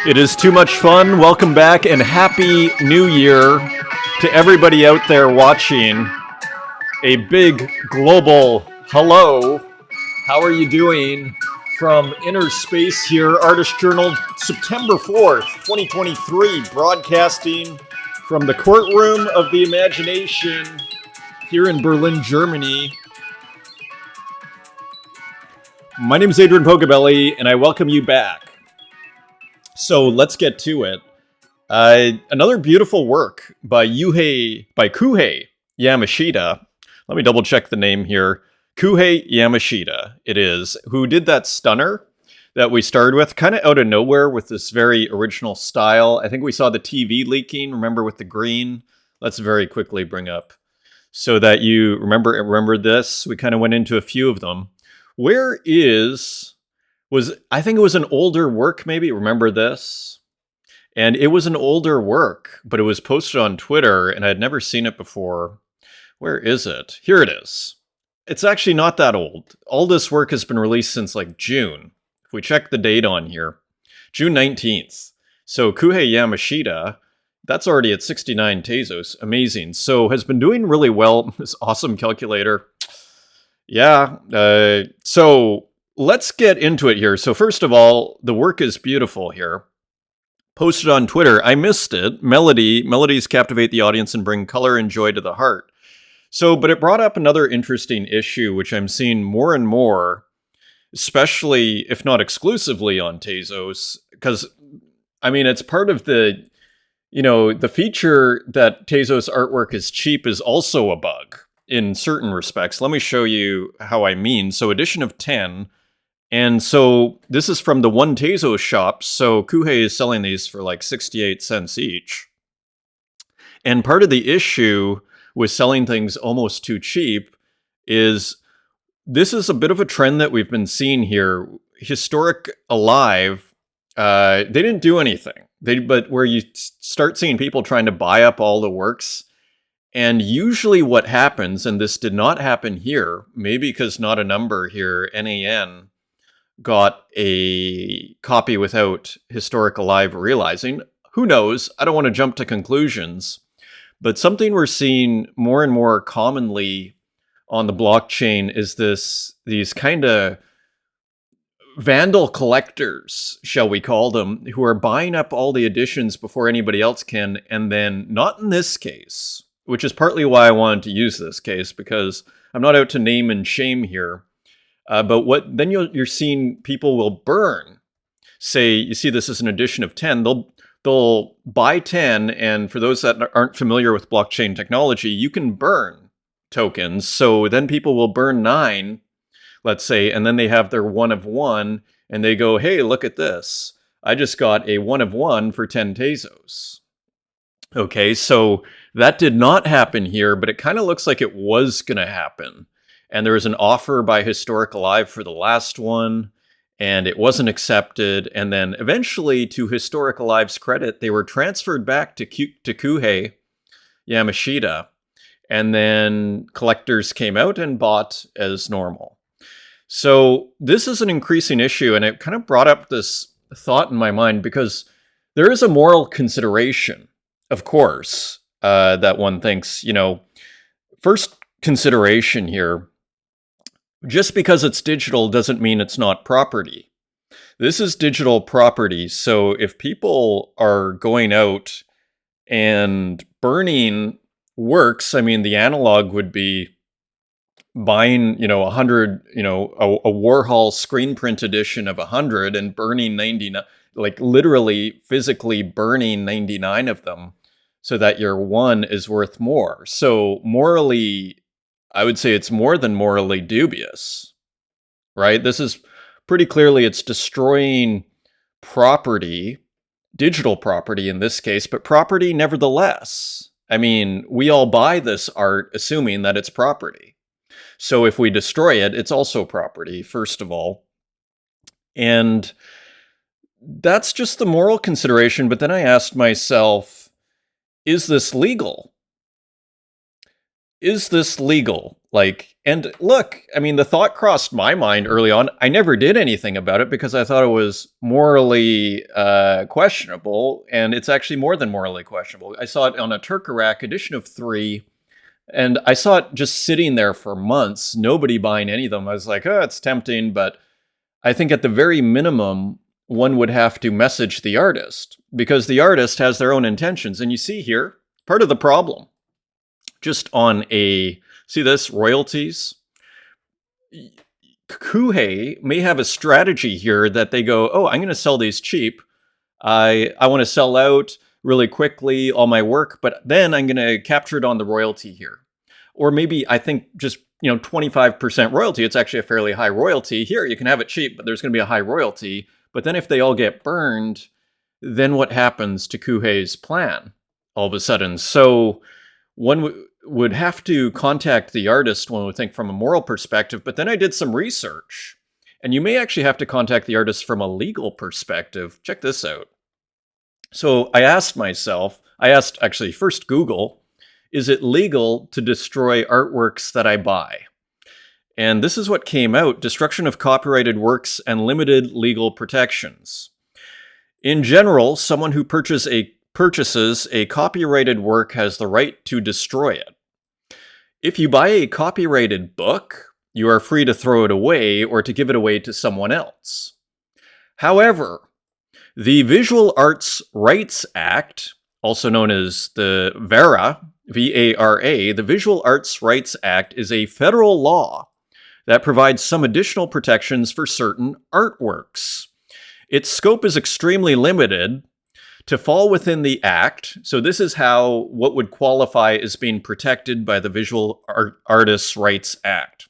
It is too much fun. Welcome back and Happy New Year to everybody out there watching. A big global hello. How are you doing? From Inner Space here, Artist Journal, September 4th, 2023, broadcasting from the courtroom of the imagination here in Berlin, Germany. My name is Adrian Pocobelli, and I welcome you back. So let's get to it. Another beautiful work by Kuhei Yamashita. Let me double check the name here. Kuhei Yamashita, it is, who did that stunner that we started with, kind of out of nowhere with this very original style. I think we saw the TV leaking, remember, with the green. Let's very quickly bring up so that you remember this. We kind of went into a few of them. I think it was an older work, maybe. Remember this? And it was an older work, but it was posted on Twitter, and I had never seen it before. Where is it? Here it is. It's actually not that old. All this work has been released since like June. If we check the date on here, June 19th. So Kuhei Yamashita, that's already at 69 Tezos. Amazing. So has been doing really well. This awesome calculator. Yeah. So let's get into it here. So first of all, the work is beautiful here. Posted on Twitter. I missed it. Melodies captivate the audience and bring color and joy to the heart. So, but it brought up another interesting issue, which I'm seeing more and more, especially, if not exclusively, on Tezos, because, I mean, it's part of the feature that Tezos artwork is cheap is also a bug in certain respects. Let me show you how I mean. So, edition of 10. And so this is from the One Tezos shop. So Kuhei is selling these for like 68 cents each. And part of the issue with selling things almost too cheap is this is a bit of a trend that we've been seeing here. Historic Alive, they didn't do anything. But where you start seeing people trying to buy up all the works. And usually what happens, and this did not happen here, maybe because not a number here, NAN, got a copy without Historic Alive realizing. Who knows? I don't want to jump to conclusions. But something we're seeing more and more commonly on the blockchain is these kind of vandal collectors, shall we call them, who are buying up all the editions before anybody else can, and then, not in this case, which is partly why I wanted to use this case, because I'm not out to name and shame here. But then you're seeing people will burn. Say, you see this is an edition of 10. They'll buy 10, and for those that aren't familiar with blockchain technology, you can burn tokens. So then people will burn 9, let's say, and then they have their 1 of 1, and they go, hey, look at this. I just got a 1 of 1 for 10 Tezos. Okay, so that did not happen here, but it kind of looks like it was going to happen. And there was an offer by Historic Alive for the last one, and it wasn't accepted. And then eventually, to Historic Alive's credit, they were transferred back to Kuhei Yamashita. And then collectors came out and bought as normal. So this is an increasing issue, and it kind of brought up this thought in my mind, because there is a moral consideration, of course, that one thinks, first consideration here. Just because it's digital doesn't mean it's not property. This is digital property. So if people are going out and burning works, I mean, the analog would be buying, 100, a Warhol screen print edition of 100 and burning 99, like literally physically burning 99 of them so that your one is worth more. So morally, I would say it's more than morally dubious, right? This is pretty clearly, it's destroying property, digital property in this case, but property nevertheless. I mean, we all buy this art assuming that it's property. So if we destroy it, it's also property, first of all. And that's just the moral consideration. But then I asked myself, is this legal? is this legal? Like, and look, I mean, the thought crossed my mind early on. I never did anything about it because I thought it was morally questionable, and it's actually more than morally questionable. I saw it on a Turkarak edition of 3, and I saw it just sitting there for months, nobody buying any of them. I was like, oh, it's tempting, but I think at the very minimum, one would have to message the artist because the artist has their own intentions. And you see here, part of the problem, just on a, see this, royalties? Kuhei may have a strategy here that they go, oh, I'm going to sell these cheap. I want to sell out really quickly all my work, but then I'm going to capture it on the royalty here. Or maybe I think just, 25% royalty, it's actually a fairly high royalty. Here, you can have it cheap, but there's going to be a high royalty. But then if they all get burned, then what happens to Kuhei's plan all of a sudden? So one would have to contact the artist, one would think, from a moral perspective. But then I did some research, and you may actually have to contact the artist from a legal perspective. Check this out. So I asked actually first Google, is it legal to destroy artworks that I buy? And this is what came out: destruction of copyrighted works and limited legal protections. In general, someone who purchases a copyrighted work has the right to destroy it. If you buy a copyrighted book, you are free to throw it away or to give it away to someone else. However, the Visual Arts Rights Act, also known as the VARA, V-A-R-A, the Visual Arts Rights Act is a federal law that provides some additional protections for certain artworks. Its scope is extremely limited to fall within the Act. So this is how what would qualify as being protected by the Visual Artists' Rights Act.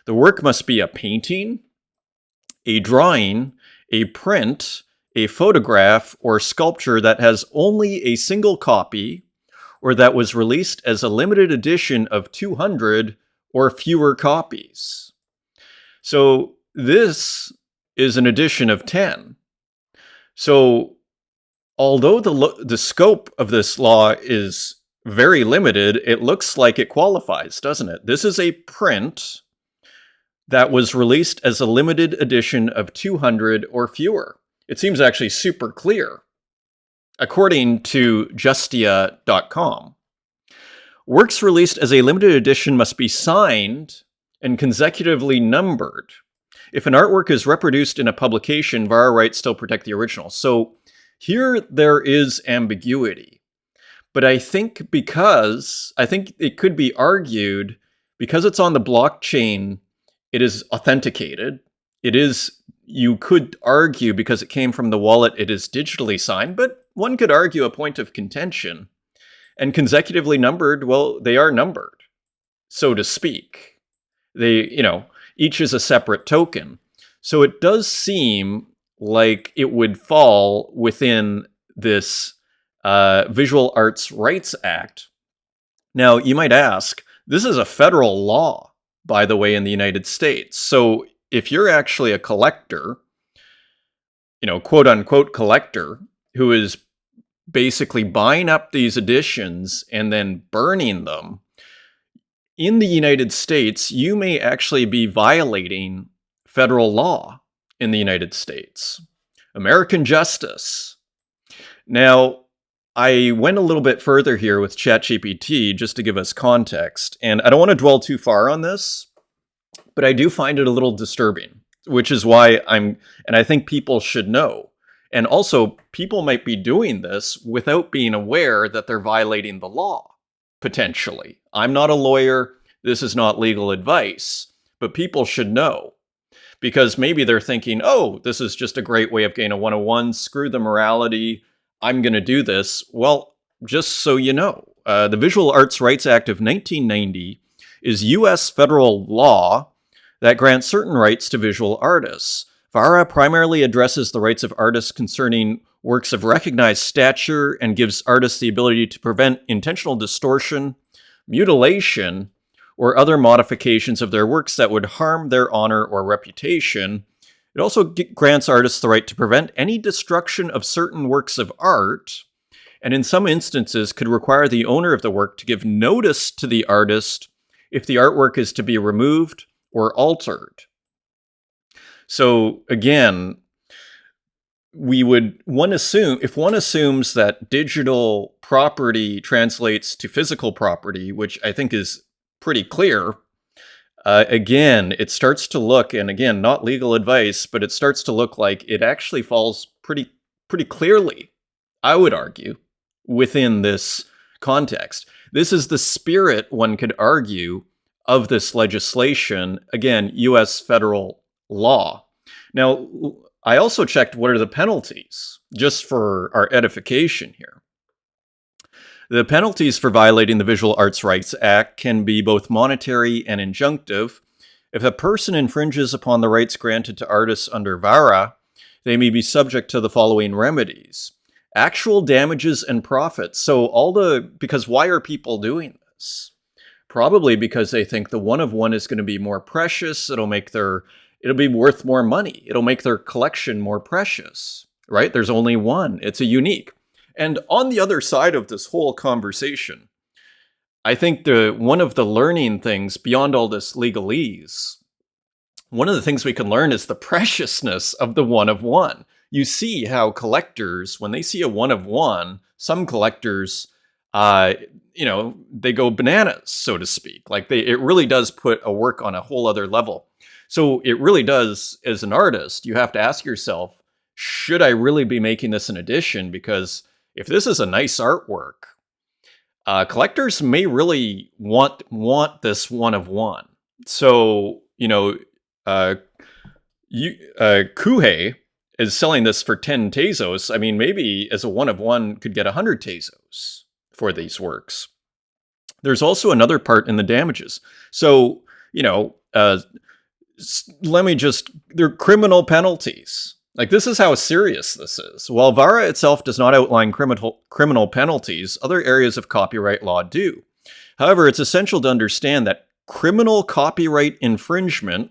The work must be a painting, a drawing, a print, a photograph, or sculpture that has only a single copy, or that was released as a limited edition of 200 or fewer copies. So this is an edition of 10. So although the scope of this law is very limited, it looks like it qualifies, doesn't it? This is a print that was released as a limited edition of 200 or fewer. It seems actually super clear, according to Justia.com. Works released as a limited edition must be signed and consecutively numbered. If an artwork is reproduced in a publication, VARA rights still protect the original. So here there is ambiguity. But I think it could be argued, because it's on the blockchain, it is authenticated. You could argue, because it came from the wallet, it is digitally signed, but one could argue a point of contention. And consecutively numbered, well, they are numbered, so to speak. Each is a separate token. So it does seem like it would fall within this Visual Arts Rights Act. Now, you might ask, this is a federal law, by the way, in the United States. So if you're actually a collector, quote unquote collector, who is basically buying up these editions and then burning them, in the United States, you may actually be violating federal law in the United States. American justice. Now, I went a little bit further here with ChatGPT just to give us context, and I don't want to dwell too far on this, but I do find it a little disturbing, which is why I think people should know. And also, people might be doing this without being aware that they're violating the law, potentially. I'm not a lawyer. This is not legal advice, but people should know. Because maybe they're thinking, oh, this is just a great way of getting a 101, screw the morality, I'm going to do this. Well, just so you know, the Visual Arts Rights Act of 1990 is U.S. federal law that grants certain rights to visual artists. VARA primarily addresses the rights of artists concerning works of recognized stature and gives artists the ability to prevent intentional distortion, mutilation, or other modifications of their works that would harm their honor or reputation. It also grants artists the right to prevent any destruction of certain works of art, and in some instances could require the owner of the work to give notice to the artist if the artwork is to be removed or altered. So again, if one assumes that digital property translates to physical property, which I think is pretty clear, again, it starts to look, and again, not legal advice, but it starts to look like it actually falls pretty clearly, I would argue, within this context. This is the spirit, one could argue, of this legislation. Again, US federal law. Now, I also checked what are the penalties, just for our edification here. The penalties for violating the Visual Arts Rights Act can be both monetary and injunctive. If a person infringes upon the rights granted to artists under VARA, they may be subject to the following remedies. Actual damages and profits. So because why are people doing this? Probably because they think the one-of-one is going to be more precious. It'll be worth more money. It'll make their collection more precious, right? There's only one. It's a unique. And on the other side of this whole conversation, I think one of the learning things beyond all this legalese, one of the things we can learn is the preciousness of the one-of-one. You see how collectors, when they see a one-of-one, some collectors, they go bananas, so to speak. Like it really does put a work on a whole other level. So it really does, as an artist, you have to ask yourself, should I really be making this an edition? Because if this is a nice artwork, collectors may really want this one-of-one. So, Kuhei is selling this for 10 Tezos. I mean, maybe as a one-of-one could get 100 Tezos for these works. There's also another part in the damages. So, there are criminal penalties. Like, this is how serious this is. While VARA itself does not outline criminal penalties, other areas of copyright law do. However, it's essential to understand that criminal copyright infringement,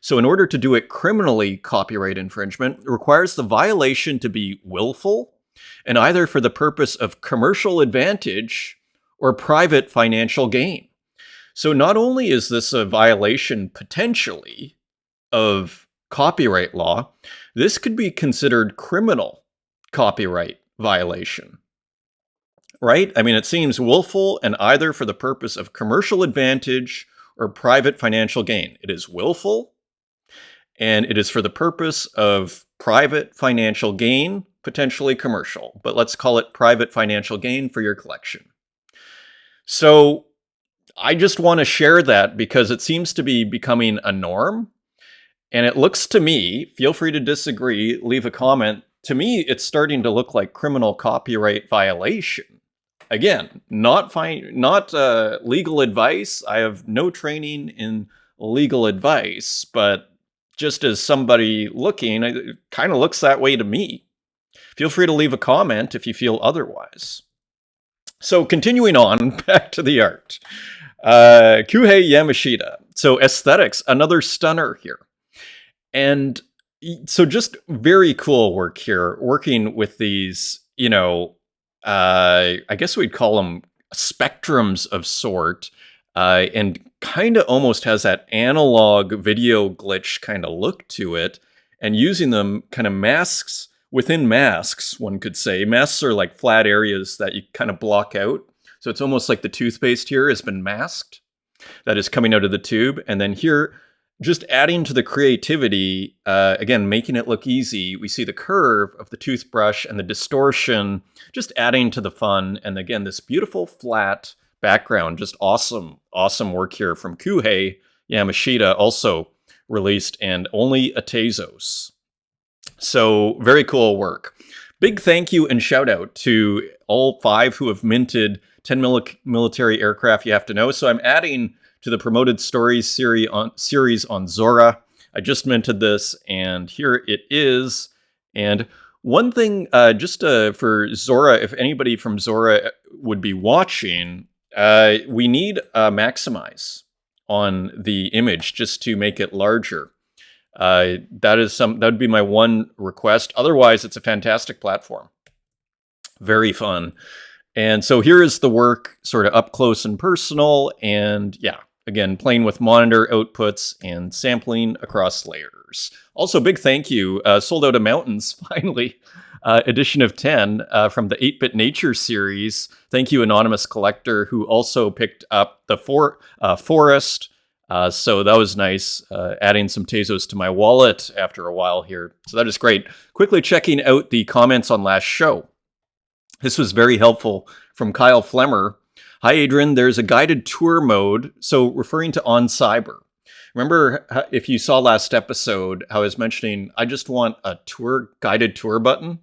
so in order to do it criminally, copyright infringement requires the violation to be willful and either for the purpose of commercial advantage or private financial gain. So not only is this a violation potentially of copyright law, this could be considered criminal copyright violation, right? I mean, it seems willful and either for the purpose of commercial advantage or private financial gain. It is willful and it is for the purpose of private financial gain, potentially commercial, but let's call it private financial gain for your collection. So I just want to share that because it seems to be becoming a norm. And it looks to me, feel free to disagree, leave a comment. To me, it's starting to look like criminal copyright violation. Again, not legal advice. I have no training in legal advice, but just as somebody looking, it kind of looks that way to me. Feel free to leave a comment if you feel otherwise. So continuing on, back to the art. Kuhei Yamashita. So aesthetics, another stunner here. And so just very cool work here, working with these, I guess we'd call them spectrums of sort, and kind of almost has that analog video glitch kind of look to it, and using them kind of masks within masks, one could say. Masks are like flat areas that you kind of block out. So it's almost like the toothpaste here has been masked, that is coming out of the tube. And then here, just adding to the creativity, again, making it look easy. We see the curve of the toothbrush and the distortion, just adding to the fun. And again, this beautiful flat background, just awesome work here from Kuhei Yamashita, also released and only a Tezos. So very cool work. Big thank you and shout out to all 5 who have minted 10 military aircraft you have to know. So I'm adding to the promoted stories series on Zora. I just minted this, and here it is. And one thing, for Zora, if anybody from Zora would be watching, we need a maximize on the image just to make it larger. That would be my one request. Otherwise, it's a fantastic platform. Very fun. And so here is the work sort of up close and personal. And yeah, Again, playing with monitor outputs and sampling across layers. Also, big thank you. Sold Out of Mountains, finally. Edition of 10 from the 8-Bit Nature series. Thank you, Anonymous Collector, who also picked up the Forest. So that was nice, adding some Tezos to my wallet after a while here. So that is great. Quickly checking out the comments on last show. This was very helpful from Kyle Flemmer. Hi, Adrian. There's a guided tour mode. So referring to On Cyber. Remember if you saw last episode, how I was mentioning I just want a guided tour button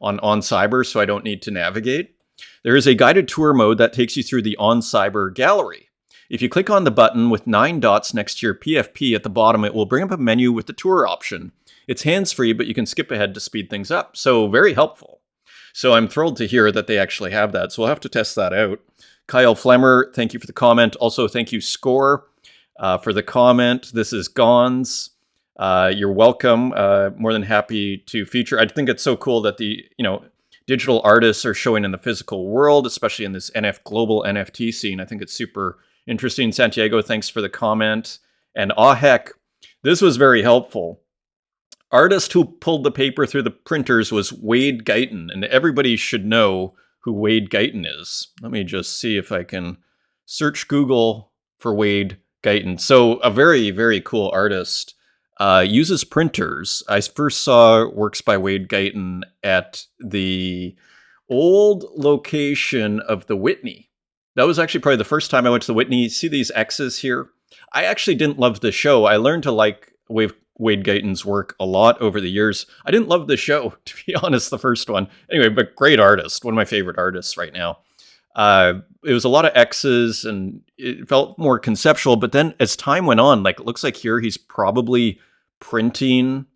on Cyber so I don't need to navigate. There is a guided tour mode that takes you through the On Cyber gallery. If you click on the button with 9 dots next to your PFP at the bottom, it will bring up a menu with the tour option. It's hands-free, but you can skip ahead to speed things up. So very helpful. So I'm thrilled to hear that they actually have that. So we'll have to test that out. Kyle Flemmer, thank you for the comment. Also, thank you, Score, for the comment. This is Gons. You're welcome. More than happy to feature. I think it's so cool that the digital artists are showing in the physical world, especially in this global NFT scene. I think it's super interesting. Santiago, thanks for the comment. And heck, this was very helpful. Artist who pulled the paper through the printers was Wade Guyton, and everybody should know who Wade Guyton is. Let me just see if I can search Google for Wade Guyton. So a very, very cool artist. Uses printers. I first saw works by Wade Guyton at the old location of the Whitney. That was actually probably the first time I went to the Whitney. See these X's here? I actually didn't love the show. I learned to like Wade Guyton's work a lot over the years. I didn't love the show, to be honest, the first one. Anyway, but great artist. One of my favorite artists right now. It was a lot of X's and it felt more conceptual. But then as time went on, like it looks like here he's probably printing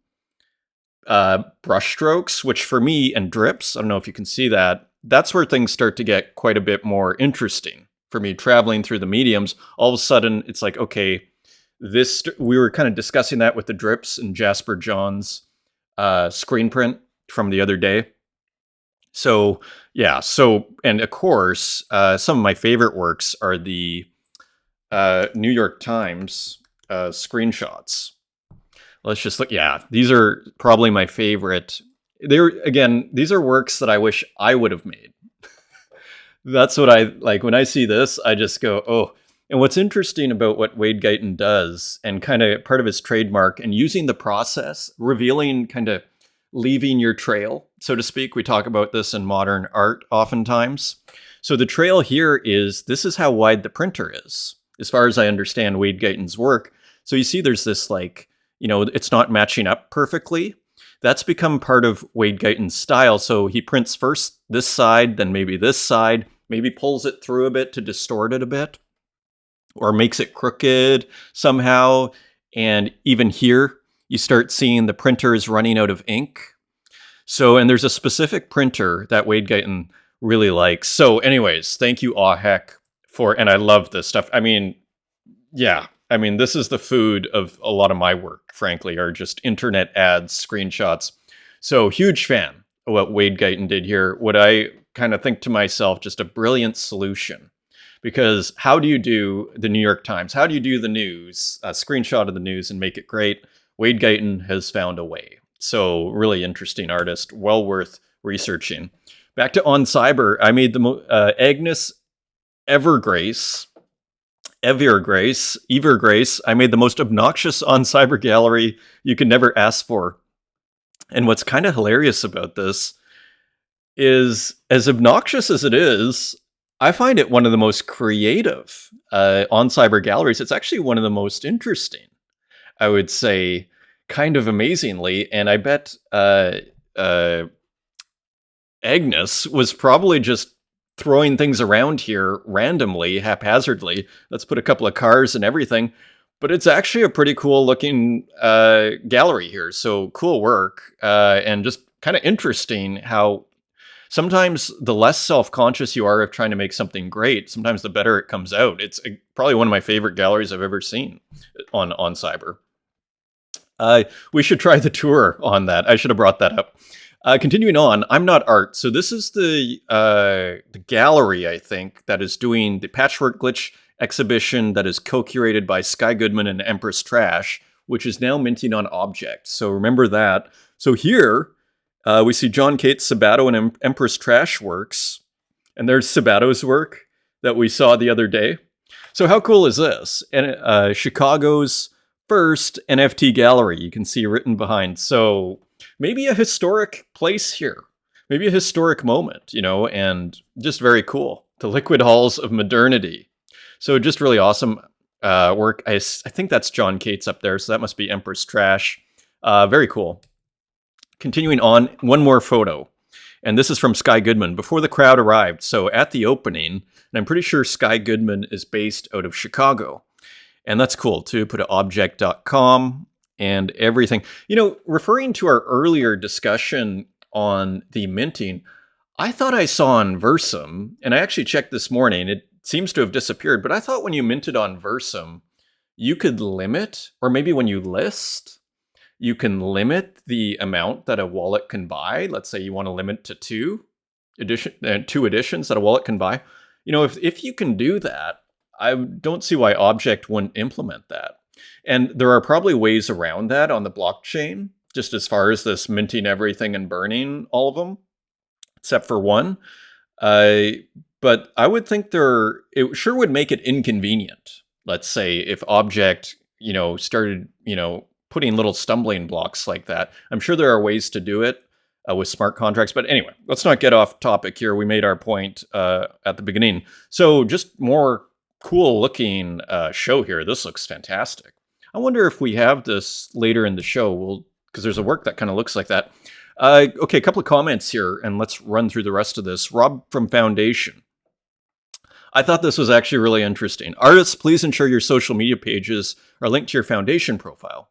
brushstrokes, which for me, and drips, I don't know if you can see that, that's where things start to get quite a bit more interesting for me traveling through the mediums. All of a sudden, it's like, okay, we were kind of discussing that with the drips and Jasper John's screen print from the other day. So, yeah. So, and of course, some of my favorite works are the New York Times screenshots. Let's just look. Yeah, these are probably my favorite. These are works that I wish I would have made. That's what I like. When I see this, I just go, oh. And what's interesting about what Wade Guyton does, and kind of part of his trademark, and using the process, revealing, kind of leaving your trail, so to speak. We talk about this in modern art oftentimes. So the trail here this is how wide the printer is, as far as I understand Wade Guyton's work. So you see there's this it's not matching up perfectly. That's become part of Wade Guyton's style. So he prints first this side, then maybe this side, maybe pulls it through a bit to distort it a bit, or makes it crooked somehow. And even here, you start seeing the printer is running out of ink. So, and there's a specific printer that Wade Guyton really likes. So anyways, thank you, heck, and I love this stuff. I mean, yeah. I mean, this is the food of a lot of my work, frankly, are just internet ads, screenshots. So huge fan of what Wade Guyton did here. What I kind of think to myself, just a brilliant solution. Because how do you do the New York Times? How do you do the news, a screenshot of the news and make it great? Wade Guyton has found a way. So really interesting artist, well worth researching. Back to On Cyber, I made the Agnes Evergrace. I made the most obnoxious On Cyber gallery you could never ask for. And what's kind of hilarious about this is, as obnoxious as it is, I find it one of the most creative On Cyber galleries. It's actually one of the most interesting, I would say, kind of amazingly. And I bet Agnes was probably just throwing things around here randomly, haphazardly. Let's put a couple of cars and everything. But it's actually a pretty cool looking gallery here. So cool work, and just kind of interesting how sometimes the less self-conscious you are of trying to make something great, sometimes the better it comes out. It's probably one of my favorite galleries I've ever seen on Cyber. We should try the tour on that. I should have brought that up. Continuing on, I'm Not Art. So this is the gallery, I think, that is doing the Patchwork Glitch exhibition that is co-curated by Sky Goodman and Empress Trash, which is now minting on Object. So remember that. So here we see John Cates, Sabato, and Empress Trash works. And there's Sabato's work that we saw the other day. So how cool is this? And Chicago's first NFT gallery, you can see written behind. So maybe a historic place here. Maybe a historic moment, and just very cool. The liquid halls of modernity. So just really awesome work. I think that's John Cates up there, so that must be Empress Trash. Very cool. Continuing on, one more photo. And this is from Sky Goodman before the crowd arrived. So at the opening, and I'm pretty sure Sky Goodman is based out of Chicago. And that's cool too. Put it object.com and everything. Referring to our earlier discussion on the minting, I thought I saw on Versum, and I actually checked this morning, it seems to have disappeared, but I thought when you minted on Versum, you could limit, or maybe when you list, you can limit the amount that a wallet can buy. Let's say you want to limit to two editions that a wallet can buy. If you can do that, I don't see why Object wouldn't implement that. And there are probably ways around that on the blockchain, just as far as this minting everything and burning all of them, except for one. But I would think it sure would make it inconvenient. Let's say if Object, started, putting little stumbling blocks like that. I'm sure there are ways to do it with smart contracts. But anyway, let's not get off topic here. We made our point at the beginning. So just more cool looking show here. This looks fantastic. I wonder if we have this later in the show. Because there's a work that kind of looks like that. Okay, a couple of comments here, and let's run through the rest of this. Rob from Foundation. I thought this was actually really interesting. Artists, please ensure your social media pages are linked to your Foundation profile.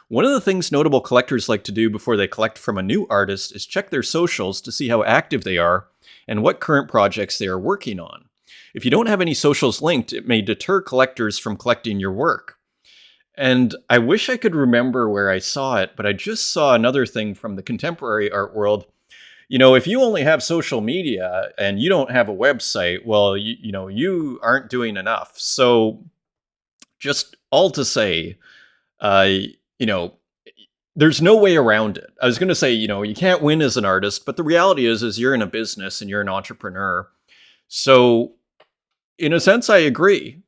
One of the things notable collectors like to do before they collect from a new artist is check their socials to see how active they are and what current projects they are working on. If you don't have any socials linked, it may deter collectors from collecting your work. And I wish I could remember where I saw it, but I just saw another thing from the contemporary art world. If you only have social media and you don't have a website, well, you aren't doing enough. So just all to say, there's no way around it. I was going to say, you can't win as an artist, but the reality is you're in a business and you're an entrepreneur. So in a sense, I agree.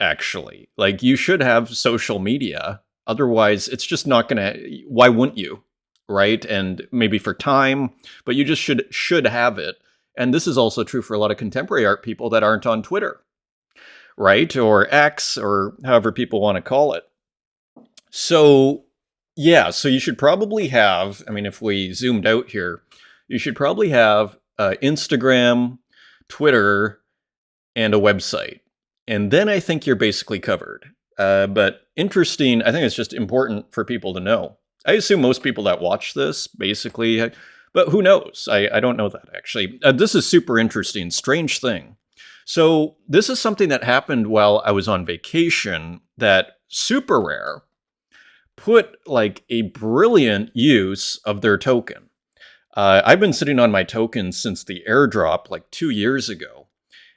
Actually, you should have social media. Otherwise, it's just not gonna. Why wouldn't you, right? And maybe for time, but you just should have it. And this is also true for a lot of contemporary art people that aren't on Twitter, right, or X, or however people want to call it. So yeah, so you should probably have. I mean, if we zoomed out here, you should probably have Instagram, Twitter, and a website. And then I think you're basically covered. But interesting, I think it's just important for people to know. I assume most people that watch this basically, but who knows? I don't know that actually. This is super interesting, strange thing. So this is something that happened while I was on vacation that SuperRare put a brilliant use of their token. I've been sitting on my tokens since the airdrop 2 years ago.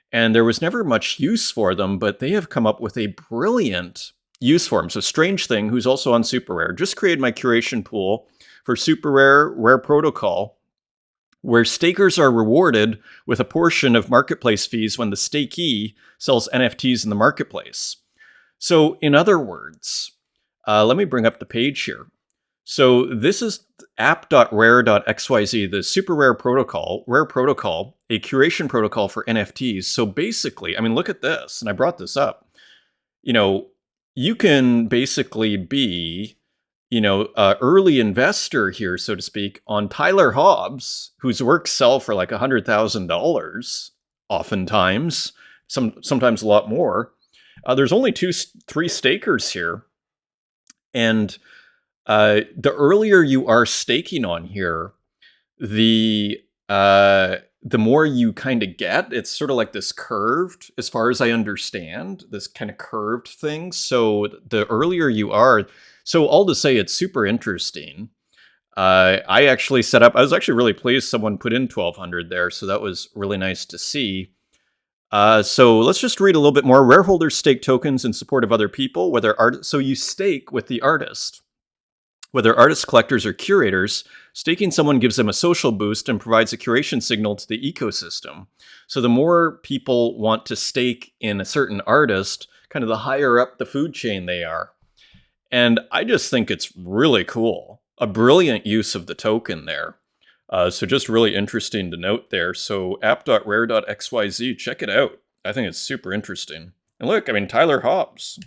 And there was never much use for them, but they have come up with a brilliant use for them. So Strange Thing, who's also on SuperRare, just created my curation pool for SuperRare Rare Protocol, where stakers are rewarded with a portion of marketplace fees when the stakee sells NFTs in the marketplace. So in other words, let me bring up the page here. So this is app.rare.xyz, the SuperRare protocol, Rare Protocol, a curation protocol for NFTs. So basically, I mean, look at this, and I brought this up. You can basically be, an early investor here, so to speak, on Tyler Hobbs, whose works sell for $100,000, oftentimes, sometimes a lot more. There's only 3 stakers here, and the earlier you are staking on here, the more you kind of get. It's sort of like this curved, as far as I understand, this kind of curved thing. So the earlier you are, so all to say, it's super interesting. I actually set up, I was actually really pleased someone put in 1,200 there. So that was really nice to see. So let's just read a little bit more. Rare holders stake tokens in support of other people, so you stake with the artist. Whether artists, collectors, or curators, staking someone gives them a social boost and provides a curation signal to the ecosystem. So the more people want to stake in a certain artist, kind of the higher up the food chain they are. And I just think it's really cool. A brilliant use of the token there. So just really interesting to note there. So app.rare.xyz, check it out. I think it's super interesting. And look, I mean, Tyler Hobbs.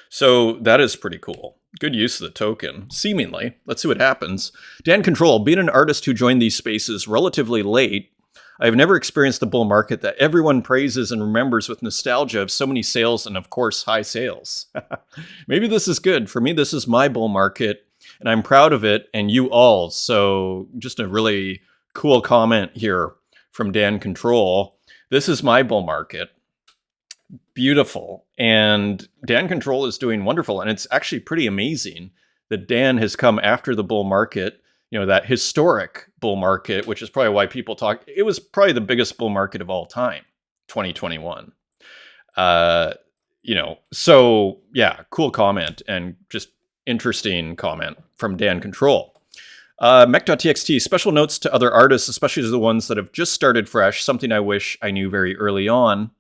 So that is pretty cool. Good use of the token, seemingly. Let's see what happens. Dan Control, being an artist who joined these spaces relatively late, I've never experienced a bull market that everyone praises and remembers with nostalgia of so many sales and, of course, high sales. Maybe this is good. For me, this is my bull market, and I'm proud of it, and you all. So just a really cool comment here from Dan Control. This is my bull market. Beautiful. And Dan Control is doing wonderful. And it's actually pretty amazing that Dan has come after the bull market, that historic bull market, which is probably why people talk. It was probably the biggest bull market of all time, 2021. So yeah, cool comment and just interesting comment from Dan Control. Mech.txt, special notes to other artists, especially to the ones that have just started fresh, something I wish I knew very early on.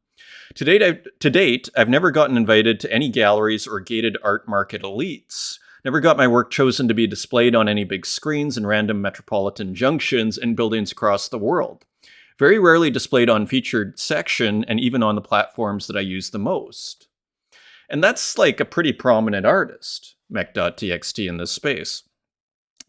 To date, I've never gotten invited to any galleries or gated art market elites. Never got my work chosen to be displayed on any big screens in random metropolitan junctions and buildings across the world. Very rarely displayed on featured section and even on the platforms that I use the most. And that's like a pretty prominent artist, Mech.txt, in this space.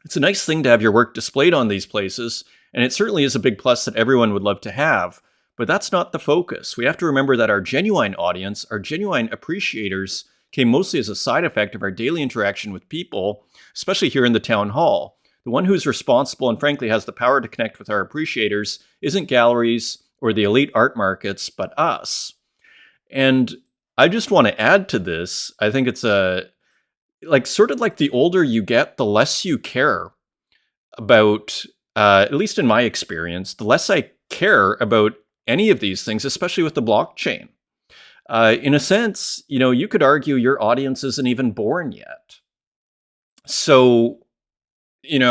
It's a nice thing to have your work displayed on these places, and it certainly is a big plus that everyone would love to have. But that's not the focus. We have to remember that our genuine audience, our genuine appreciators, came mostly as a side effect of our daily interaction with people, especially here in the town hall. The one who's responsible and frankly has the power to connect with our appreciators isn't galleries or the elite art markets, but us. And I just want to add to this, I think it's sort of like the older you get, the less you care about, at least in my experience, the less I care about any of these things, especially with the blockchain. In a sense, you could argue your audience isn't even born yet. So, and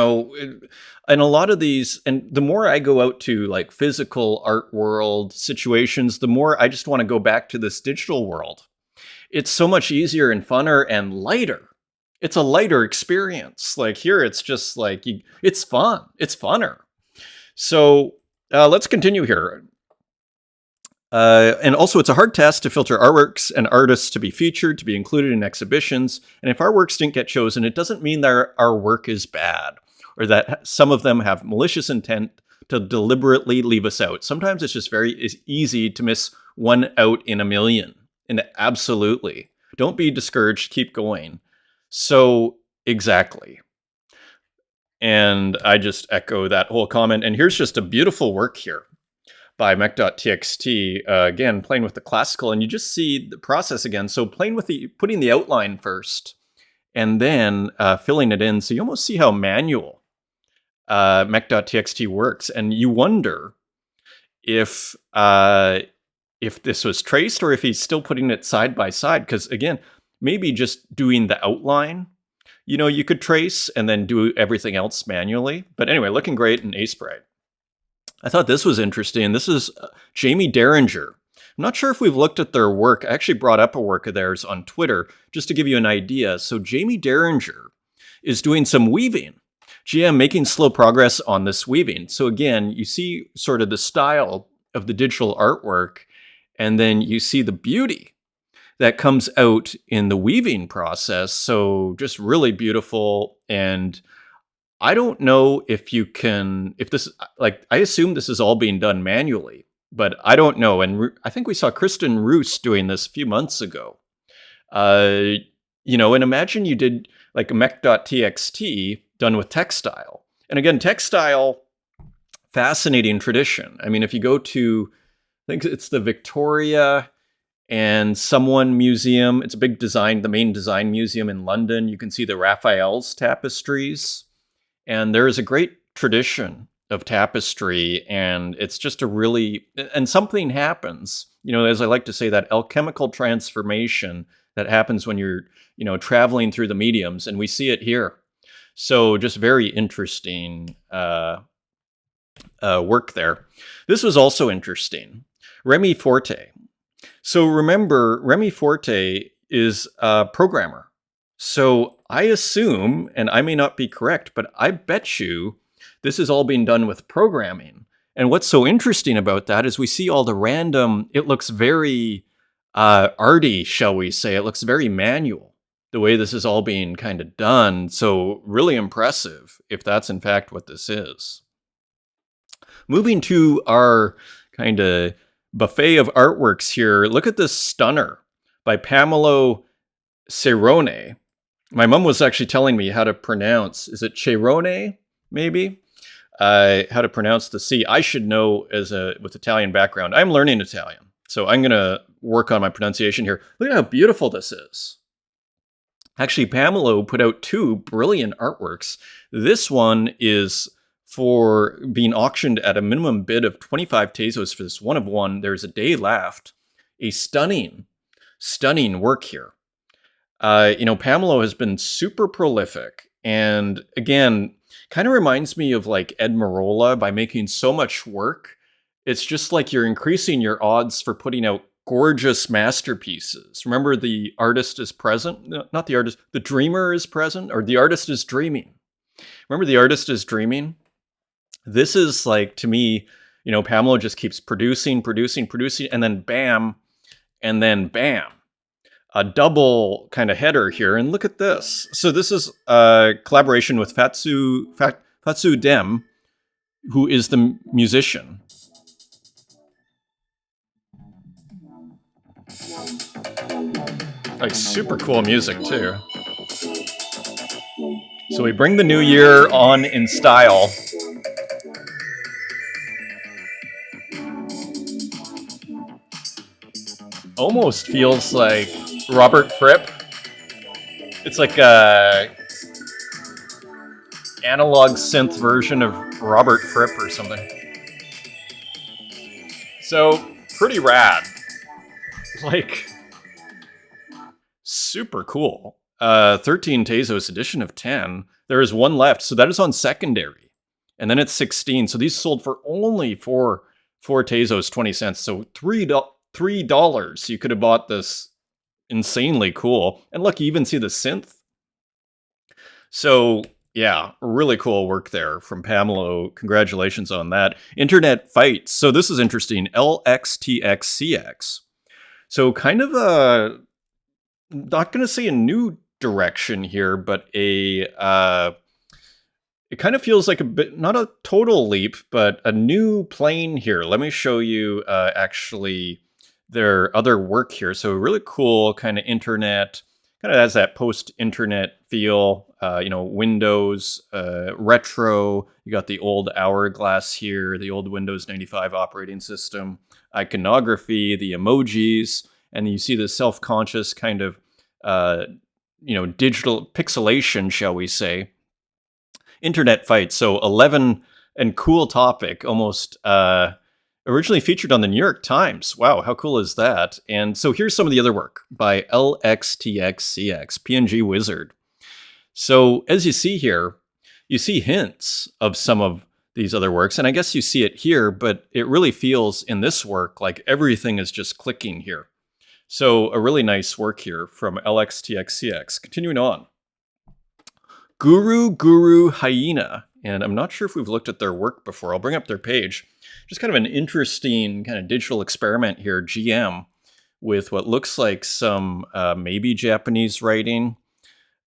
a lot of these, and the more I go out to like physical art world situations, the more I just want to go back to this digital world. It's so much easier and funner and lighter. It's a lighter experience. Like here, it's just like, it's fun. It's funner. So let's continue here. And also, it's a hard task to filter artworks and artists to be featured, to be included in exhibitions. And if our works didn't get chosen, it doesn't mean that our work is bad or that some of them have malicious intent to deliberately leave us out. Sometimes it's just very easy to miss one out in a million. And absolutely, don't be discouraged. Keep going. So exactly. And I just echo that whole comment. And here's just a beautiful work here by Mech.txt, again, playing with the classical, and you just see the process again. So putting the outline first, and then filling it in. So you almost see how manual Mech.txt works, and you wonder if this was traced or if he's still putting it side by side. Because again, maybe just doing the outline, you could trace and then do everything else manually. But anyway, looking great in Aseprite. I thought this was interesting. This is Jamie Derringer. I'm not sure if we've looked at their work. I actually brought up a work of theirs on Twitter just to give you an idea. So Jamie Derringer is doing some weaving. GM making slow progress on this weaving. So again, you see sort of the style of the digital artwork, and then you see the beauty that comes out in the weaving process. So just really beautiful. And I don't know if I assume this is all being done manually, but I don't know. And I think we saw Kristen Roos doing this a few months ago. And imagine you did like a Mech.txt done with textile. And again, textile, fascinating tradition. I mean, if you go to, I think it's the Victoria and Someone Museum, it's a big the main design museum in London. You can see the Raphael's tapestries. And there is a great tradition of tapestry, and it's just a really, and something happens, as I like to say, that alchemical transformation that happens when you're, traveling through the mediums, and we see it here. So just very interesting work there. This was also interesting. Remy Forte. So remember, Remy Forte is a programmer. So I assume, and I may not be correct, but I bet you this is all being done with programming. And what's so interesting about that is we see all the random, it looks very arty, shall we say. It looks very manual, the way this is all being kind of done. So really impressive, if that's in fact what this is. Moving to our kind of buffet of artworks here, look at this stunner by Pamelo Cerrone. My mom was actually telling me how to pronounce, is it Cerrone, maybe? How to pronounce the C. I should know with Italian background. I'm learning Italian, so I'm going to work on my pronunciation here. Look at how beautiful this is. Actually, Pamelo put out 2 brilliant artworks. This one is for being auctioned at a minimum bid of 25 Tezos for this 1 of 1. There's a day left. A stunning, stunning work here. Pamelo has been super prolific, and again, kind of reminds me of like Ed Marola by making so much work. It's just like you're increasing your odds for putting out gorgeous masterpieces. Remember, the artist is present? No, not the artist, the dreamer is present, or the artist is dreaming. Remember, the artist is dreaming? This is like, to me, Pamelo just keeps producing, and then bam, a double kind of header here. And look at this. So this is a collaboration with Fatsu Dem, who is the musician. Like super cool music too. So we bring the new year on in style. Almost feels like Robert Fripp. It's like a analog synth version of Robert Fripp or something. So pretty rad. Like super cool. 13 Tezos, edition of 10. There is 1 left, so that is on secondary. And then it's 16. So these sold for only four Tezos, 20 cents. So $3. You could have bought this. Insanely cool. And look, you even see the synth. So yeah, really cool work there from Pamelo. Congratulations on that. Internet Fights. So this is interesting. LXTXCX. So kind of not going to say a new direction here, but it kind of feels like a bit, not a total leap, but a new plane here. Let me show you actually their other work here. So really cool kind of internet, kind of has that post-internet feel, Windows, retro. You got the old Hourglass here, the old Windows 95 operating system, iconography, the emojis, and you see the self-conscious kind of, digital pixelation, shall we say. Internet Fights. So 11 and cool topic, almost originally featured on the New York Times. Wow, how cool is that? And so here's some of the other work by LXTXCX, PNG Wizard. So as you see here, you see hints of some of these other works, and I guess you see it here, but it really feels in this work like everything is just clicking here. So a really nice work here from LXTXCX. Continuing on. Guru Hyena, and I'm not sure if we've looked at their work before. I'll bring up their page. Just kind of an interesting kind of digital experiment here, GM, with what looks like some maybe Japanese writing.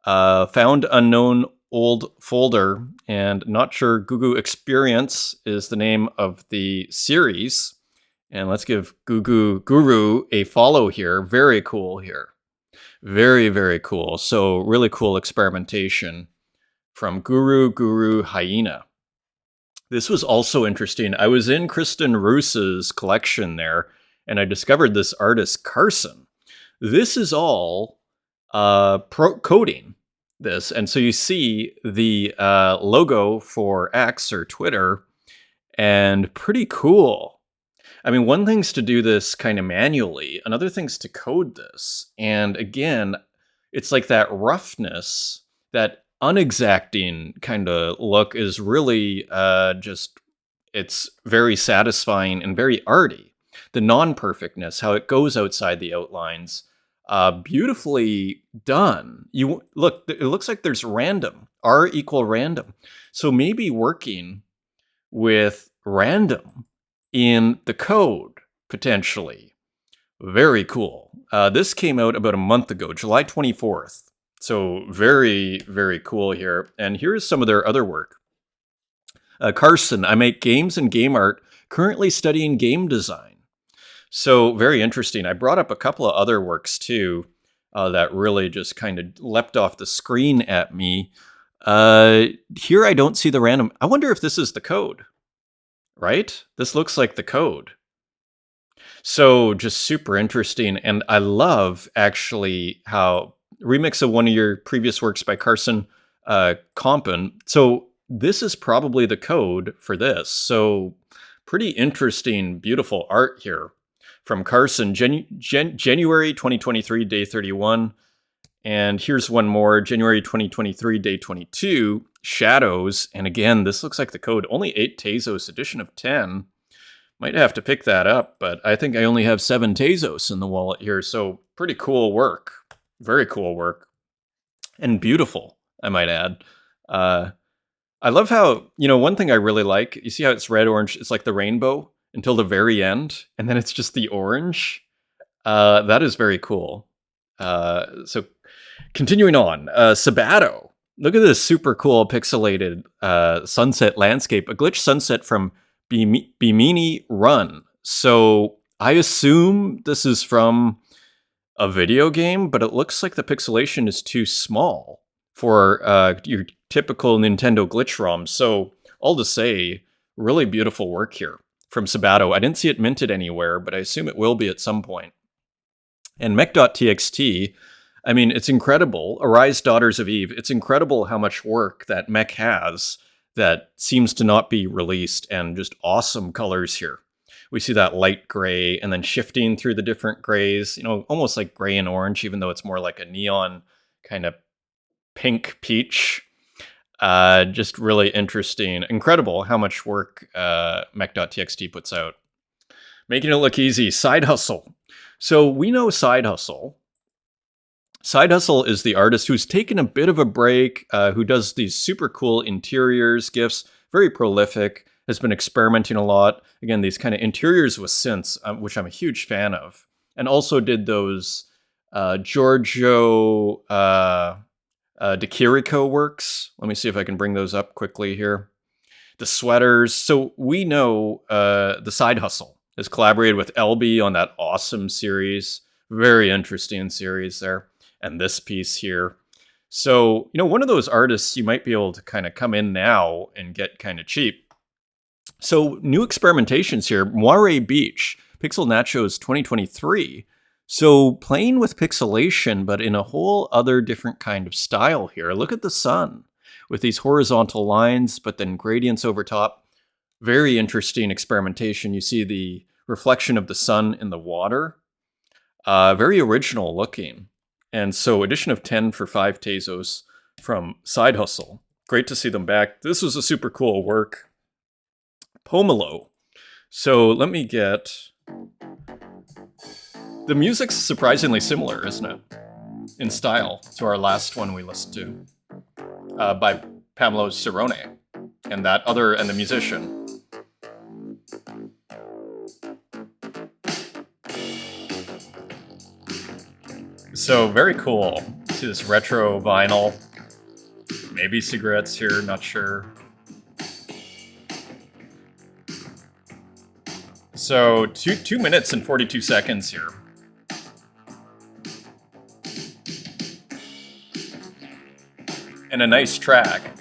Found unknown old folder, and not sure. Gugu Experience is the name of the series. And let's give Guru a follow here. Very cool here. Very, very cool. So really cool experimentation from Guru Hyena. This was also interesting. I was in Kristen Roos's collection there, and I discovered this artist, Carson. This is all coding this. And so you see the logo for X or Twitter and pretty cool. I mean, one thing's to do this kind of manually, another thing's to code this. And again, it's like that roughness, that unexacting kind of look is really just, it's very satisfying and very arty. The non-perfectness, how it goes outside the outlines, beautifully done. You look, it looks like there's random, R equal random. So maybe working with random in the code, potentially. Very cool. This came out about a month ago, July 24th. So very, very cool here. And here's some of their other work. Carson, I make games and game art, currently studying game design. So very interesting. I brought up a couple of other works too that really just kind of leapt off the screen at me. Here I don't see the random. I wonder if this is the code, right? This looks like the code. So just super interesting. And I love actually how remix of one of your previous works by Carson Compen. So this is probably the code for this. So pretty interesting, beautiful art here from Carson, January 2023, day 31. And here's one more, January 2023, day 22, Shadows. And again, this looks like the code, only 8 Tezos, edition of 10. Might have to pick that up, but I think I only have 7 Tezos in the wallet here. So pretty cool work. Very cool work. And beautiful, I might add. I love how, one thing I really like, you see how it's red, orange, it's like the rainbow until the very end, and then it's just the orange. That is very cool. So continuing on, Sabato. Look at this super cool pixelated sunset landscape, a glitch sunset from Bimini Run. So I assume this is from a video game, but it looks like the pixelation is too small for your typical Nintendo glitch ROM. So all to say, really beautiful work here from Sabato. I didn't see it minted anywhere, but I assume it will be at some point. And mech.txt, I mean, it's incredible. Arise, Daughters of Eve. It's incredible how much work that mech has that seems to not be released, and just awesome colors here. We see that light gray and then shifting through the different grays, almost like gray and orange, even though it's more like a neon kind of pink peach. Just really interesting. Incredible how much work mech.txt puts out. Making it look easy. Side Hustle. So we know Side Hustle. Side Hustle is the artist who's taken a bit of a break, who does these super cool interiors, GIFs, very prolific, has been experimenting a lot. Again, these kind of interiors with synths, which I'm a huge fan of. And also did those Giorgio De Chirico works. Let me see if I can bring those up quickly here. The sweaters. So we know the Side Hustle has collaborated with LB on that awesome series. Very interesting series there. And this piece here. So, one of those artists you might be able to kind of come in now and get kind of cheap. So, new experimentations here. Moire Beach, Pixel Nachos 2023. So, playing with pixelation, but in a whole other different kind of style here. Look at the sun with these horizontal lines, but then gradients over top. Very interesting experimentation. You see the reflection of the sun in the water. Very original looking. And so edition of 10 for 5 Tezos from Side Hustle. Great to see them back. This was a super cool work. Pomelo. So let me get... The music's surprisingly similar, isn't it? In style to our last one we listened to. By Pamelo Cerrone. And the musician. So very cool. See this retro vinyl. Maybe cigarettes here, not sure. So 2 minutes and 42 seconds here. And a nice track.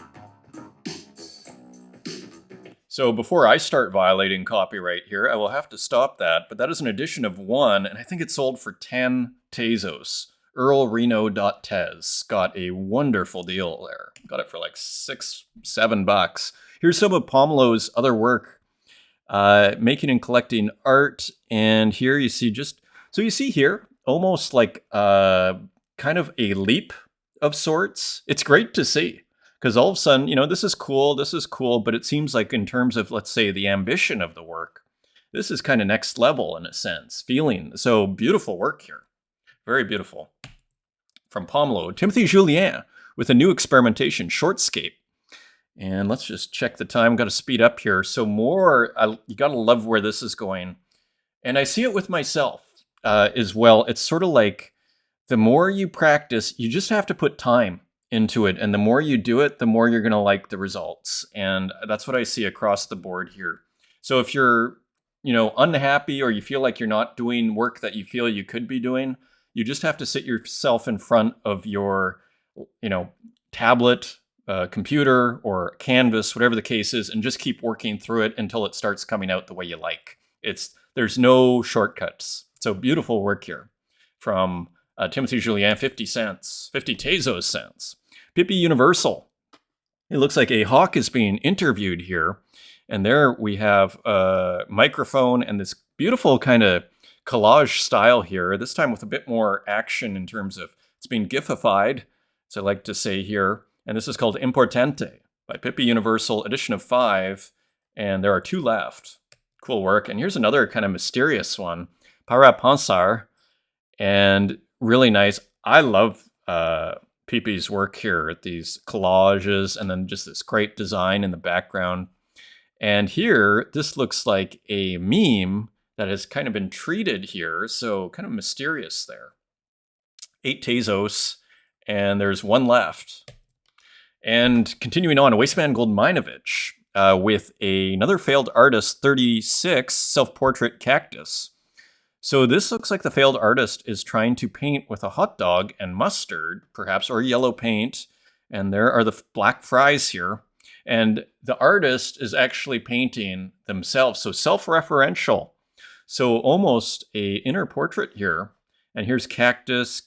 So before I start violating copyright here, I will have to stop that, but that is an edition of 1, and I think it sold for 10 Tezos. EarlReno.Tez got a wonderful deal there. Got it for like $6-7. Here's some of Pomelo's other work. Making and collecting art. And here you see so you see here, almost like kind of a leap of sorts. It's great to see because all of a sudden, this is cool, but it seems like in terms of, let's say, the ambition of the work, this is kind of next level in a sense, feeling. So beautiful work here. Very beautiful. From Pomelo, Timothy Julien with a new experimentation, Shortscape. And let's just check the time. Got to speed up here. So you got to love where this is going. And I see it with myself as well. It's sort of like the more you practice, you just have to put time into it. And the more you do it, the more you're going to like the results. And that's what I see across the board here. So if you're, unhappy or you feel like you're not doing work that you feel you could be doing, you just have to sit yourself in front of your, tablet, computer, or canvas, whatever the case is, and just keep working through it until it starts coming out the way you like. There's no shortcuts. So beautiful work here from Timothy Julien, 50 cents, 50 Tezos cents. Pippi Universal. It looks like a hawk is being interviewed here. And there we have a microphone and this beautiful kind of collage style here, this time with a bit more action in terms of it's being gifified, as I like to say here. And this is called Importante by Pippi Universal, edition of 5. And there are 2 left. Cool work. And here's another kind of mysterious one, Para Pensar, and really nice. I love Pippi's work here, these collages, and then just this great design in the background. And here, this looks like a meme that has kind of been treated here, so kind of mysterious there. 8 Tezos, and there's 1 left. And continuing on, Wasteman Goldminovich with another failed artist, 36, self-portrait cactus. So this looks like the failed artist is trying to paint with a hot dog and mustard, perhaps, or yellow paint. And there are the black fries here. And the artist is actually painting themselves, so self-referential. So almost a inner portrait here. And here's cactus.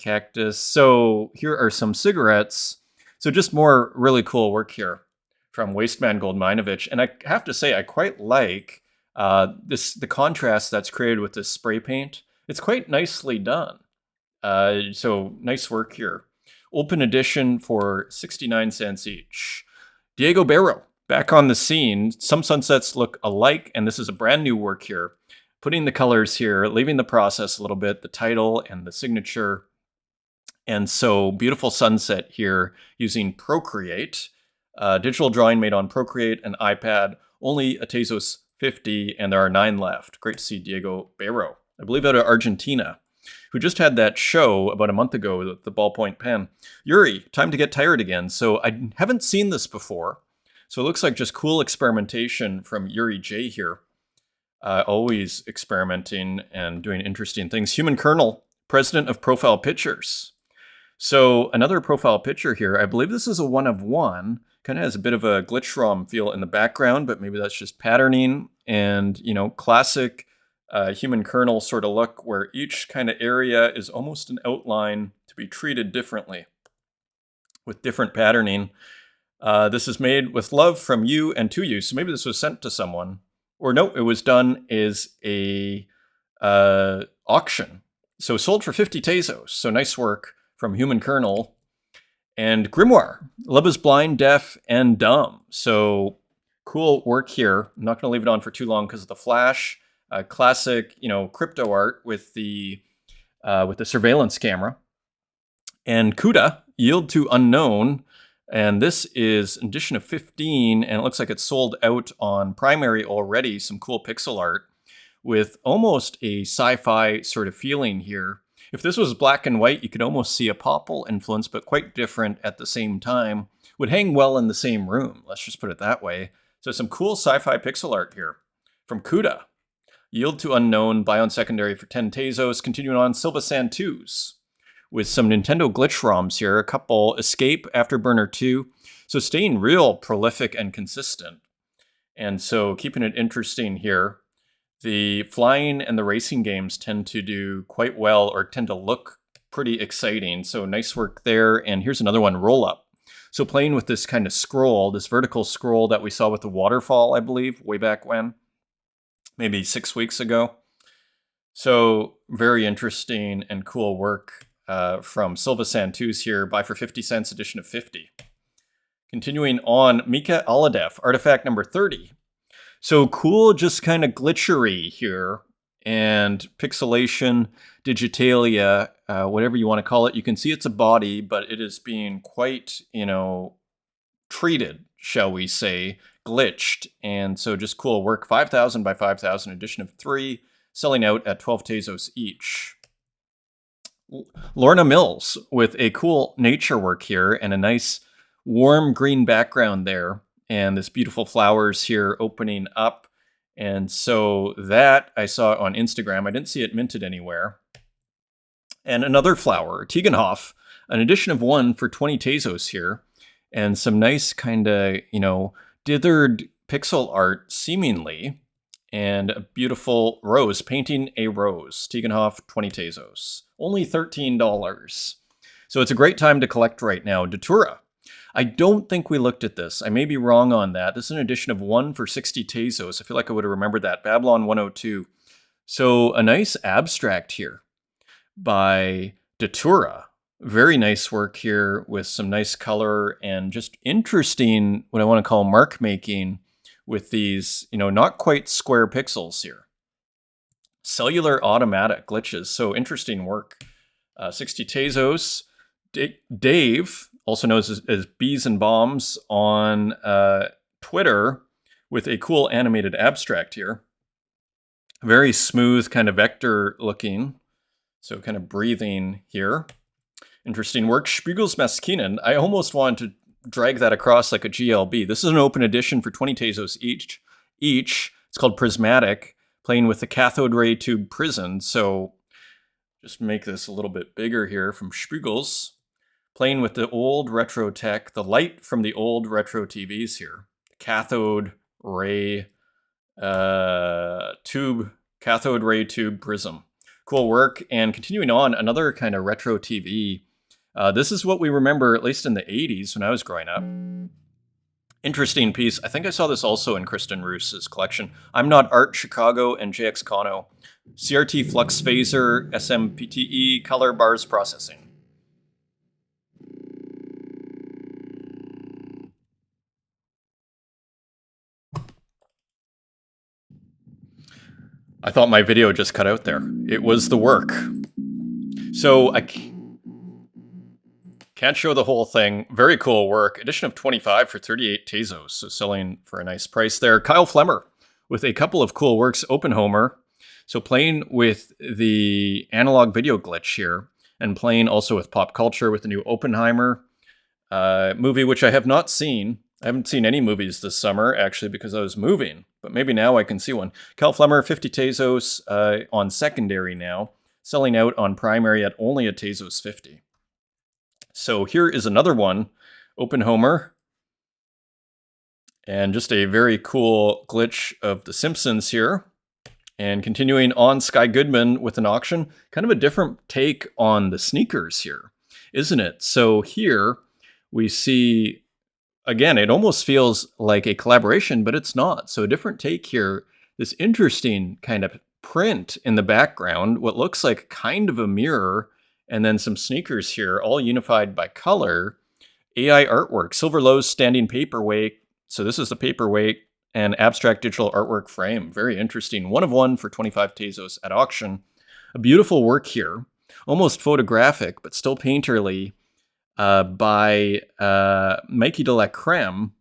So here are some cigarettes. So just more really cool work here from Wasteman Goldminovich. And I have to say, I quite like the contrast that's created with this spray paint. It's quite nicely done. So nice work here. Open edition for 69 cents each. Diego Barro, back on the scene. Some sunsets look alike, and this is a brand new work here. Putting the colors here, leaving the process a little bit, the title and the signature. And so beautiful sunset here using Procreate. Digital drawing made on Procreate and iPad. Only a Tezos 50, and there are 9 left. Great to see Diego Barro, I believe out of Argentina, who just had that show about a month ago with the ballpoint pen. Yuri, Time to Get Tired Again. So I haven't seen this before. So it looks like just cool experimentation from Yuri J here. Always experimenting and doing interesting things. Human Kernel, president of Profile Pictures. So another profile picture here. I believe this is a 1 of 1. Kind of has a bit of a glitch ROM feel in the background, but maybe that's just patterning and, classic human kernel sort of look where each kind of area is almost an outline to be treated differently with different patterning. This is made with love from you and to you. So maybe this was sent to someone. Or no, it was done as a auction. So sold for 50 Tezos. So nice work from Human Kernel. And Grimoire, Love is Blind, Deaf, and Dumb. So cool work here. I'm not going to leave it on for too long because of the flash. Classic, crypto art with the surveillance camera. And Cuda, Yield to Unknown. And this is an edition of 15, and it looks like it's sold out on primary already. Some cool pixel art with almost a sci-fi sort of feeling here. If this was black and white, you could almost see a Popple influence, but quite different at the same time. Would hang well in the same room, let's just put it that way. So some cool sci-fi pixel art here from Cuda. Yield to Unknown, buy on secondary for 10 Tezos. Continuing on, Silva Santus with some Nintendo glitch ROMs here. A couple, Escape, Afterburner 2. So staying real prolific and consistent. And so keeping it interesting here. The flying and the racing games tend to do quite well or tend to look pretty exciting. So nice work there. And here's another one, Roll Up. So playing with this kind of scroll, this vertical scroll that we saw with the waterfall, I believe, way back when. maybe 6 weeks ago. So very interesting and cool work from Silva Santus here. Buy for 50 cents, edition of 50. Continuing on, Mika Aladev, artifact number 30. So cool, just kind of glitchery here, and pixelation, digitalia, whatever you want to call it. You can see it's a body, but it is being quite, treated, shall we say, glitched. And so just cool work. 5,000 by 5,000, edition of 3, selling out at 12 Tezos each. Lorna Mills with a cool nature work here and a nice warm green background there. And this beautiful flowers here opening up. And so that I saw on Instagram. I didn't see it minted anywhere. And another flower, Tegenhoff, an edition of 1 for 20 Tezos here. And some nice kind of, dithered pixel art, seemingly. And a beautiful rose, painting a rose. Tegenhoff, 20 Tezos. Only $13. So it's a great time to collect right now. Datura. I don't think we looked at this. I may be wrong on that. This is an edition of 1 for 60 Tezos. I feel like I would have remembered that. Babylon 102. So a nice abstract here by Datura. Very nice work here with some nice color and just interesting, what I want to call mark making with these, not quite square pixels here. Cellular automatic glitches. So interesting work. 60 Tezos. Dave, also known as Bees and Bombs on Twitter, with a cool animated abstract here. Very smooth, kind of vector looking. So kind of breathing here. Interesting work. Spiegels Maskinen. I almost wanted to drag that across like a GLB. This is an open edition for 20 Tezos each. It's called Prismatic, playing with the cathode ray tube prison. So just make this a little bit bigger here from Spiegels. Playing with the old retro tech, the light from the old retro TVs here. Cathode ray tube prism. Cool work. And continuing on, another kind of retro TV. This is what we remember, at least in the 80s when I was growing up. Interesting piece. I think I saw this also in Kristen Roos's collection. I'm Not Art, Chicago, and JX Kano. CRT Flux Phaser, SMPTE, color bars processing. I thought my video just cut out there. It was the work. So I can't show the whole thing. Very cool work. Edition of 25 for 38 Tezos. So selling for a nice price there. Kyle Flemmer with a couple of cool works. Oppenhomer. So playing with the analog video glitch here. And playing also with pop culture with the new Oppenheimer movie, which I have not seen. I haven't seen any movies this summer, actually, because I was moving. But maybe now I can see one. Cal Flemmer, 50 Tezos on secondary now. Selling out on primary at only a Tezos 50. So here is another one. Oppenheimer. And just a very cool glitch of The Simpsons here. And continuing on, Sky Goodman with an auction. Kind of a different take on the sneakers here, isn't it? So here we see... Again, it almost feels like a collaboration, but it's not. So a different take here. This interesting kind of print in the background, what looks like kind of a mirror, and then some sneakers here, all unified by color. AI artwork, Silver Lowe's standing paperweight. So this is the paperweight and abstract digital artwork frame. Very interesting. 1 of 1 for 25 Tezos at auction. A beautiful work here. Almost photographic, but still painterly. By Mikey de la Creme.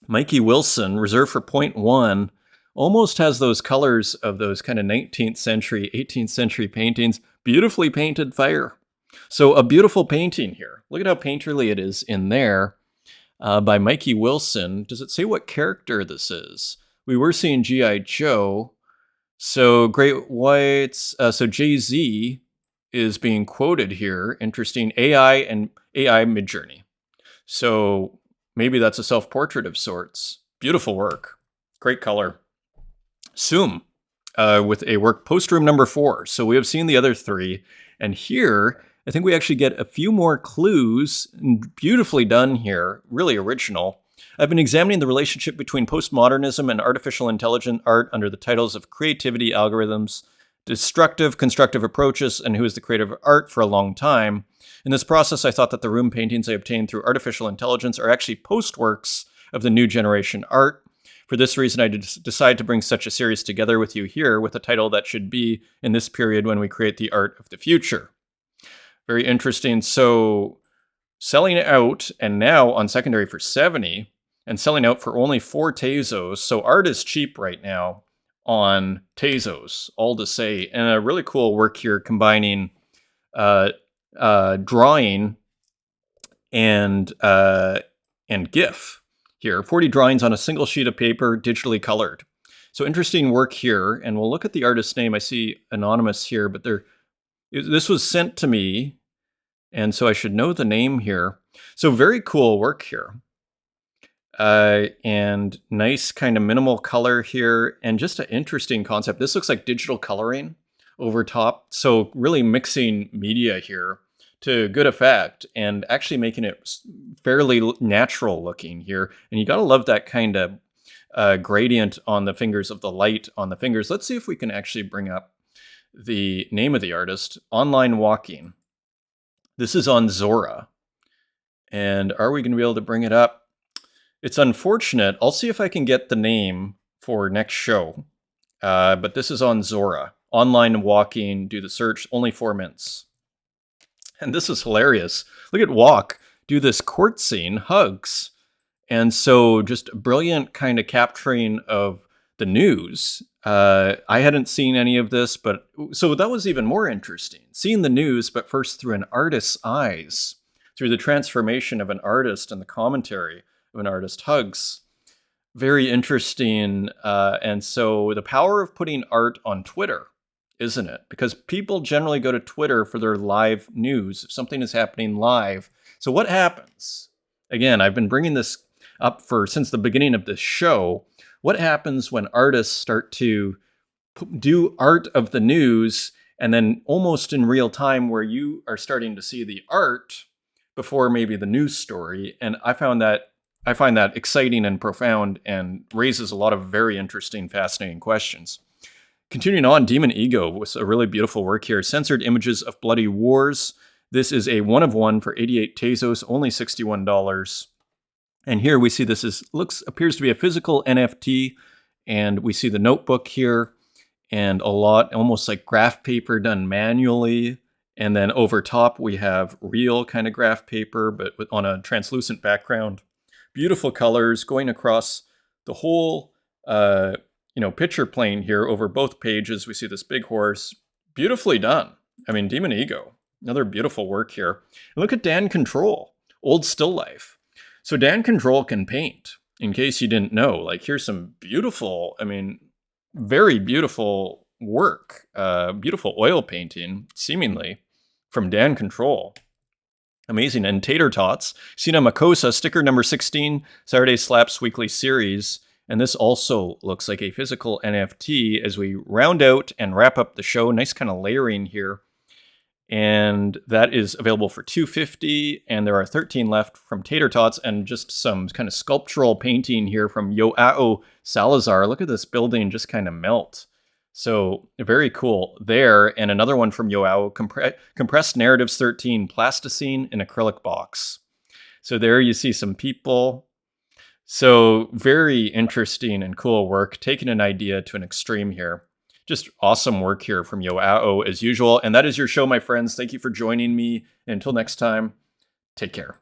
Mikey Wilson, reserved for 0.1, almost has those colors of those kind of 19th century, 18th century paintings. Beautifully painted fire. So a beautiful painting here. Look at how painterly it is in there by Mikey Wilson. Does it say what character this is? We were seeing G.I. Joe. So Great Whites. So Jay-Z is being quoted here. Interesting. AI and AI Midjourney. So maybe that's a self-portrait of sorts. Beautiful work. Great color. Soom with a work post room number 4. So we have seen the other 3. And here, I think we actually get a few more clues. Beautifully done here. Really original. I've been examining the relationship between postmodernism and artificial intelligent art under the titles of creativity algorithms, destructive, constructive approaches, and who is the creator of art for a long time. In this process, I thought that the room paintings I obtained through artificial intelligence are actually postworks of the new generation art. For this reason, I decided to bring such a series together with you here with a title that should be in this period when we create the art of the future. Very interesting. So selling out, and now on secondary for 70, and selling out for only 4 Tezos. So art is cheap right now on Tezos, all to say. And a really cool work here combining drawing and GIF here. 40 drawings on a single sheet of paper, digitally colored. So interesting work here. And we'll look at the artist's name. I see anonymous here, but this was sent to me, and so I should know the name here. So very cool work here. And nice kind of minimal color here, and just an interesting concept. This looks like digital coloring over top. So really mixing media here to good effect and actually making it fairly natural looking here. And you gotta love that kind of gradient on the fingers of the light on the fingers. Let's see if we can actually bring up the name of the artist. Online Walking. This is on Zora. And are we going to be able to bring it up? It's unfortunate. I'll see if I can get the name for next show. But this is on Zora. Online Walking, do the search, only 4 minutes. And this is hilarious. Look at Walk, do this court scene, hugs. And so just brilliant kind of capturing of the news. I hadn't seen any of this, but so that was even more interesting. Seeing the news, but first through an artist's eyes, through the transformation of an artist and the commentary of an artist. Hugs. Very interesting. And so the power of putting art on Twitter, isn't it? Because people generally go to Twitter for their live news if something is happening live. So what happens? Again, I've been bringing this up since the beginning of this show. What happens when artists start to do art of the news, and then almost in real time where you are starting to see the art before maybe the news story? And I find that exciting and profound and raises a lot of very interesting, fascinating questions. Continuing on, Demon Ego was a really beautiful work here. Censored images of bloody wars. This is a 1 of 1 for 88 Tezos, only $61. And here we see this appears to be a physical NFT, and we see the notebook here, and a lot, almost like graph paper done manually. And then over top we have real kind of graph paper, but on a translucent background. Beautiful colors going across the whole, picture plane here over both pages. We see this big horse, beautifully done. I mean, Demon Ego, another beautiful work here. And look at Dan Control, old still life. So Dan Control can paint, in case you didn't know. Like, here's some beautiful, very beautiful work. Beautiful oil painting, seemingly, from Dan Control. Amazing. And Tater Tots, Sina Makosa, sticker number 16, Saturday Slaps Weekly Series. And this also looks like a physical NFT as we round out and wrap up the show. Nice kind of layering here. And that is available for $250, and there are 13 left from Tater Tots, and just some kind of sculptural painting here from Joao Salazar. Look at this building just kind of melt. So very cool there. And another one from Joao, Compressed Narratives 13, Plasticine in Acrylic Box. So there you see some people. So very interesting and cool work, taking an idea to an extreme here. Just awesome work here from Joao as usual. And that is your show, my friends. Thank you for joining me. And until next time, take care.